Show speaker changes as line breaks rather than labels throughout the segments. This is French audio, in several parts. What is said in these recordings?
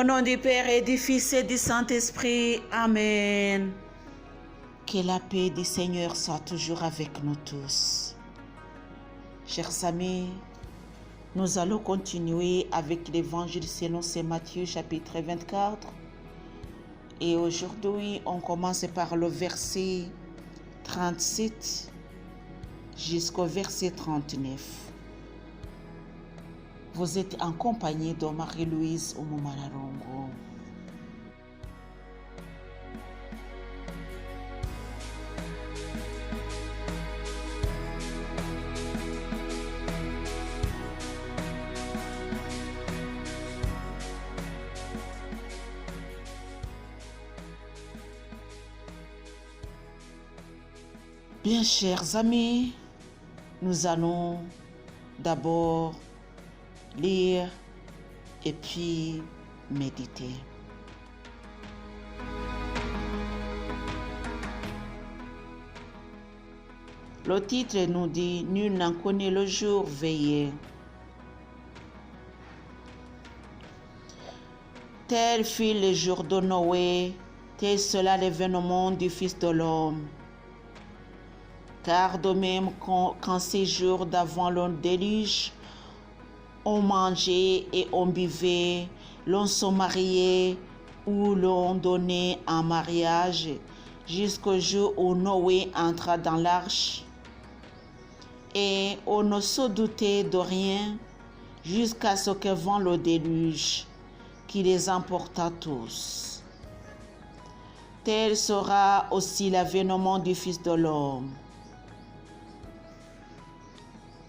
Au nom du Père et du Fils et du Saint-Esprit. Amen. Que la paix du Seigneur soit toujours avec nous tous. Chers amis, nous allons continuer avec l'Évangile selon Saint Matthieu chapitre 24. Et aujourd'hui, on commence par le verset 37 jusqu'au verset 39. Vous êtes en compagnie de Marie-Louise Oumoumalalongo. Bien, chers amis, nous allons d'abord lire et puis méditer. Le titre nous dit « Nul n'en connaît le jour veillé ». Tel fut le jour de Noé, tel sera l'événement du Fils de l'homme. Car de même qu'en ces jours d'avant le déluge, on mangeait et on buvait, l'on se mariait ou l'on donnait en mariage, jusqu'au jour où Noé entra dans l'arche. Et on ne se doutait de rien jusqu'à ce que vint le déluge, qui les emporta tous. Tel sera aussi l'avènement du Fils de l'homme.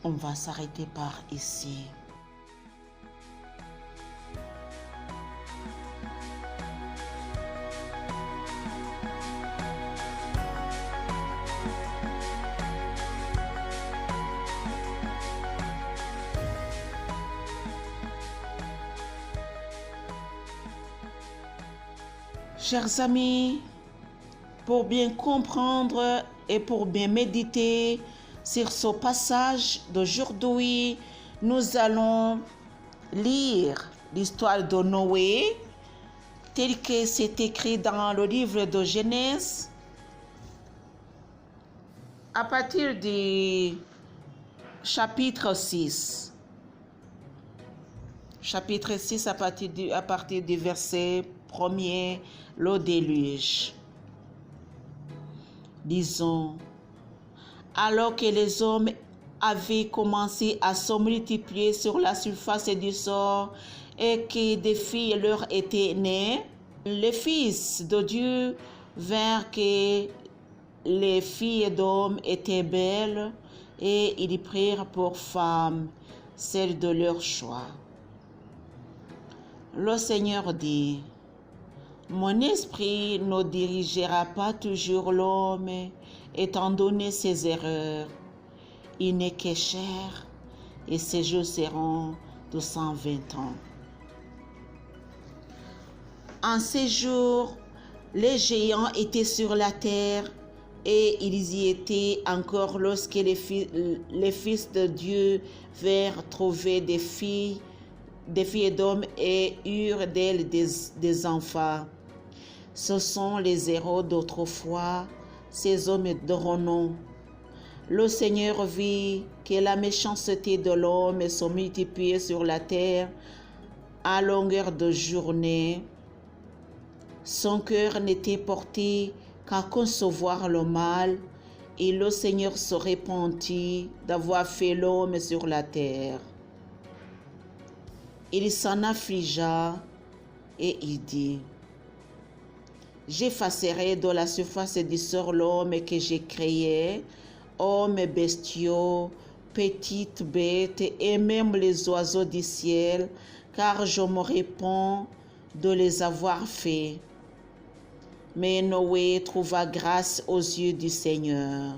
On va s'arrêter par ici. Chers amis, pour bien comprendre et pour bien méditer sur ce passage d'aujourd'hui, nous allons lire l'histoire de Noé, tel que c'est écrit dans le livre de Genèse, à partir du chapitre 6. Chapitre 6 à partir du verset 1er, le déluge. Disons, alors que les hommes avaient commencé à se multiplier sur la surface du sol et que des filles leur étaient nées, les fils de Dieu virent que les filles d'hommes étaient belles et ils prirent pour femmes celles de leur choix. Le Seigneur dit, « Mon esprit ne dirigera pas toujours l'homme, étant donné ses erreurs. Il n'est que chair, et ses jours seront de 120 ans. » En ces jours, les géants étaient sur la terre, et ils y étaient encore lorsque les fils de Dieu vinrent trouver des filles d'hommes et eurent d'elles des enfants. Ce sont les héros d'autrefois, ces hommes de renom. Le Seigneur vit que la méchanceté de l'homme se multipliait sur la terre à longueur de journée. Son cœur n'était porté qu'à concevoir le mal, et le Seigneur se repentit d'avoir fait l'homme sur la terre. Il s'en affligea et il dit, « J'effacerai de la surface du sol l'homme que j'ai créé, hommes bestiaux, petites bêtes et même les oiseaux du ciel, car je me répands de les avoir faits. » Mais Noé trouva grâce aux yeux du Seigneur.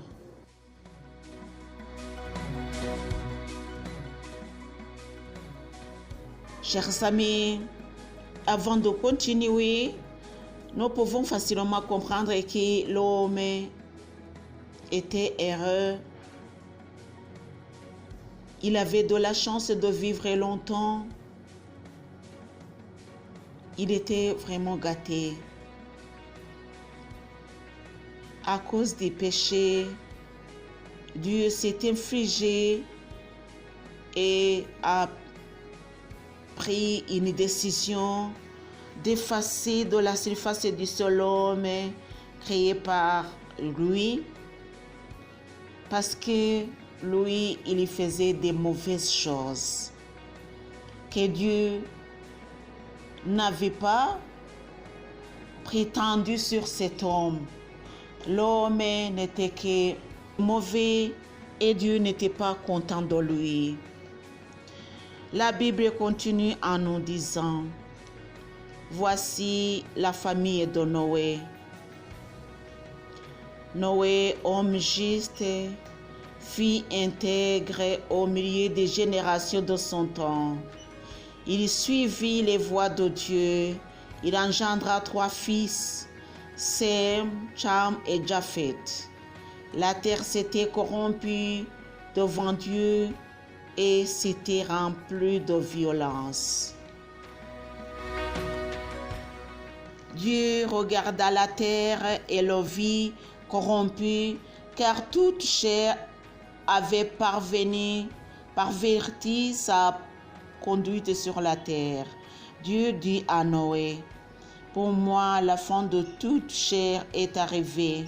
Chers amis, avant de continuer, nous pouvons facilement comprendre que l'homme était heureux. Il avait de la chance de vivre longtemps. il était vraiment gâté. À cause des péchés, Dieu s'est infligé et a pris une décision d'effacer de la surface du sol l'homme créé par lui, parce que lui, il faisait des mauvaises choses que Dieu n'avait pas prétendu sur cet homme. L'homme n'était que mauvais et Dieu n'était pas content de lui. La Bible continue en nous disant, voici la famille de Noé. Noé, homme juste, fille intègre au milieu des générations de son temps. Il suivit les voies de Dieu. Il engendra 3 fils, Sem, Cham et Japheth. La terre s'était corrompue devant Dieu et s'était remplie de violence. Dieu regarda la terre et le vit corrompue, car toute chair avait perverti sa conduite sur la terre. Dieu dit à Noé, pour moi, la fin de toute chair est arrivée,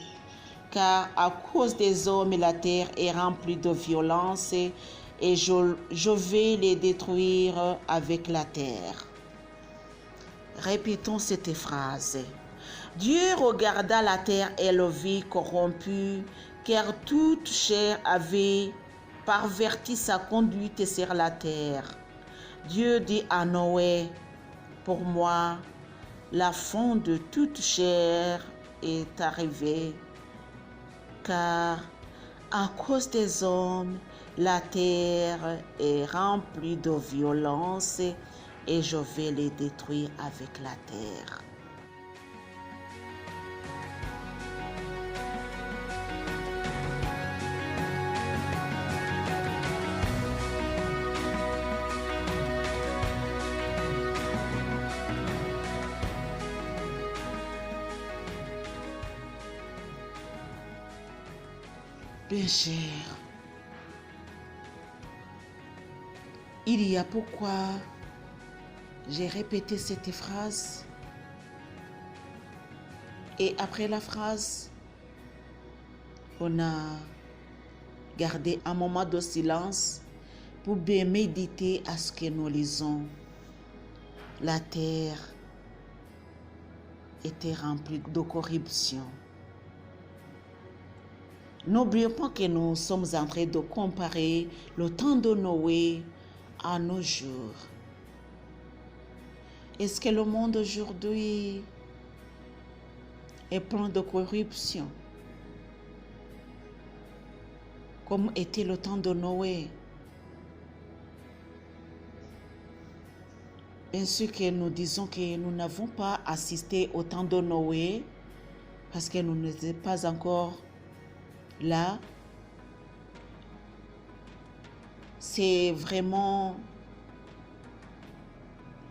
car à cause des hommes, la terre est remplie de violence et je vais les détruire avec la terre. Répétons cette phrase. Dieu regarda la terre et le vit corrompue, car toute chair avait perverti sa conduite sur la terre. Dieu dit à Noé, pour moi, la fin de toute chair est arrivée, car à cause des hommes, la terre est remplie de violence et je vais les détruire avec la terre. Bien cher, il y a pourquoi j'ai répété cette phrase et après la phrase, on a gardé un moment de silence pour bien méditer à ce que nous lisons. La terre était remplie de corruption. N'oublions pas que nous sommes en train de comparer le temps de Noé à nos jours. Est-ce que le monde aujourd'hui est plein de corruption? Comme était le temps de Noé? Bien sûr que nous disons que nous n'avons pas assisté au temps de Noé parce que nous n'étions pas encore là. C'est vraiment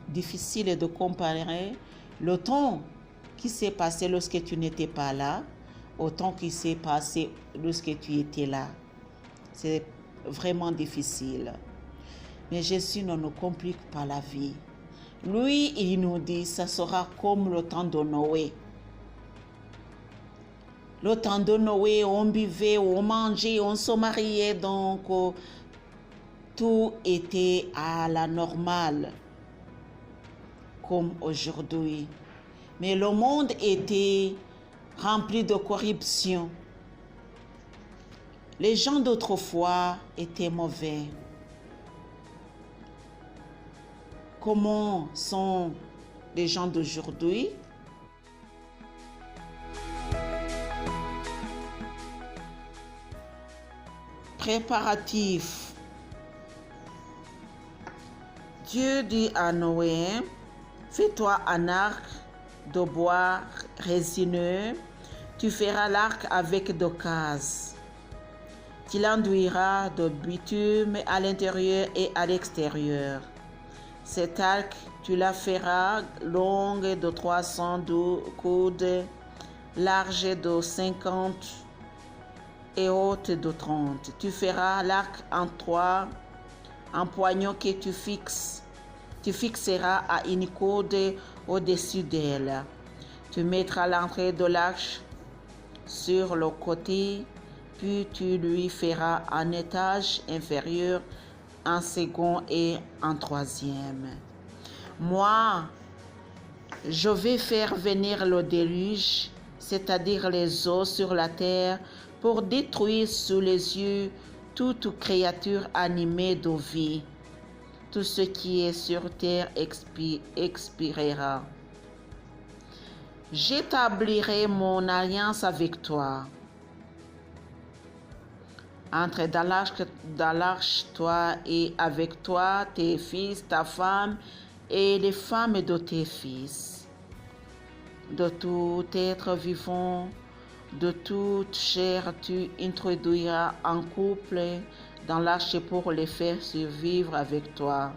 difficile de comparer le temps qui s'est passé lorsque tu n'étais pas là au temps qui s'est passé lorsque tu étais là. C'est vraiment difficile. Mais Jésus ne nous complique pas la vie. Lui, il nous dit, ça sera comme le temps de Noé. Le temps de Noé, on buvait, on mangeait, on se mariait, donc tout était à la normale, comme aujourd'hui. Mais le monde était rempli de corruption. Les gens d'autrefois étaient mauvais. Comment sont les gens d'aujourd'hui? Préparatifs. Dieu dit à Noé, fais-toi un arc de bois résineux, tu feras l'arc avec deux cases. Tu l'enduiras de bitume à l'intérieur et à l'extérieur. Cette arc, tu la feras longue de 312 coudes, large de 50 et haute de 30. Tu feras l'arc en 3, un poignon que tu fixeras à une corde au-dessus d'elle. Tu mettras l'entrée de l'arche sur le côté, puis tu lui feras un étage inférieur, un second et un troisième. Moi, je vais faire venir le déluge, c'est-à-dire les eaux sur la terre, pour détruire sous les yeux toute créature animée de vie. Tout ce qui est sur terre expirera. J'établirai mon alliance avec toi. Entre dans l'arche, toi et avec toi, tes fils, ta femme et les femmes de tes fils. De tout être vivant, de toute chair, tu introduiras un couple dans l'arche pour les faire survivre avec toi,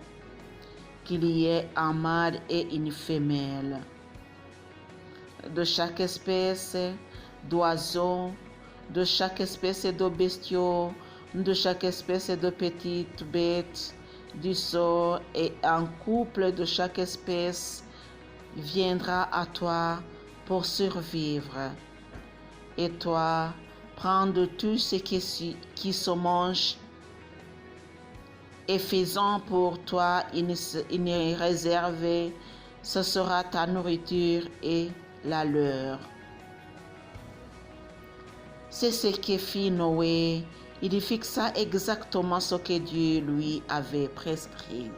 qu'il y ait un mâle et une femelle. De chaque espèce d'oiseaux, de chaque espèce de bestiaux, de chaque espèce de petites bêtes du sol, et un couple de chaque espèce viendra à toi pour survivre. Et toi, prends de tout ce qui se mange et faisant pour toi une réserve, ce sera ta nourriture et la leur. C'est ce que fit Noé. Il fixa exactement ce que Dieu lui avait prescrit.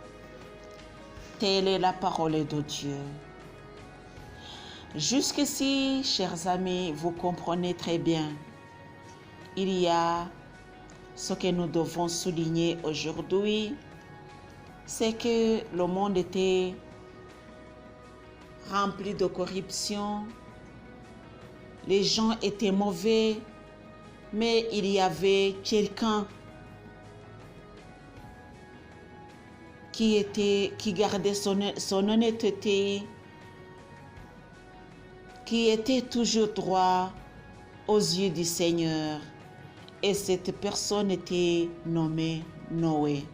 Telle est la parole de Dieu. Jusqu'ici, chers amis, vous comprenez très bien. Il y a ce que nous devons souligner aujourd'hui, c'est que le monde était rempli de corruption. Les gens étaient mauvais, mais il y avait quelqu'un qui gardait son honnêteté, qui était toujours droit aux yeux du Seigneur. Et cette personne était nommée Noé.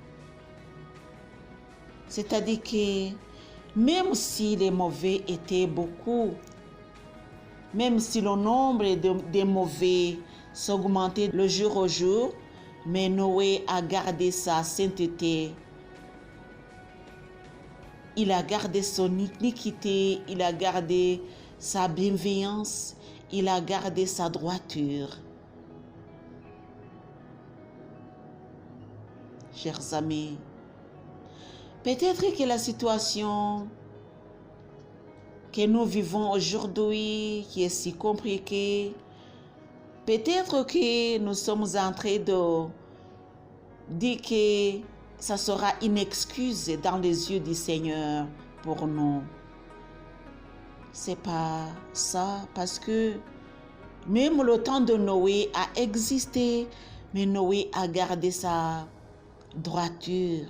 C'est-à-dire que même si les mauvais étaient beaucoup, même si le nombre des mauvais s'augmentait le jour au jour, mais Noé a gardé sa sainteté. Il a gardé son iniquité, il a gardé sa bienveillance, il a gardé sa droiture. Chers amis, peut-être que la situation que nous vivons aujourd'hui, qui est si compliquée, peut-être que nous sommes en train de dire que ça sera une excuse dans les yeux du Seigneur pour nous. C'est pas ça, parce que même le temps de Noé a existé, mais Noé a gardé sa droiture.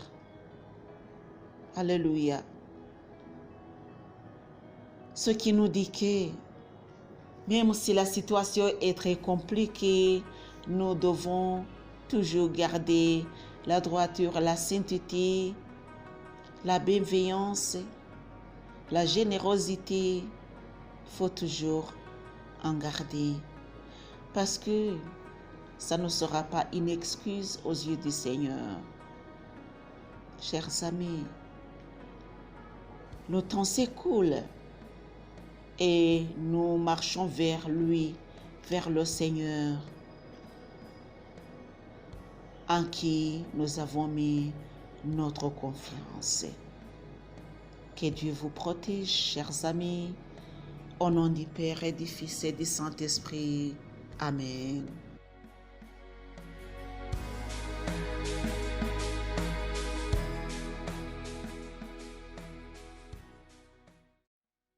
Alléluia. Ce qui nous dit que même si la situation est très compliquée, nous devons toujours garder la droiture, la sainteté, la bienveillance, la générosité. Il faut toujours en garder, parce que ça ne sera pas une excuse aux yeux du Seigneur. Chers amis, le temps s'écoule et nous marchons vers lui, vers le Seigneur, en qui nous avons mis notre confiance. Que Dieu vous protège, chers amis, au nom du Père et du Fils et du Saint-Esprit. Amen.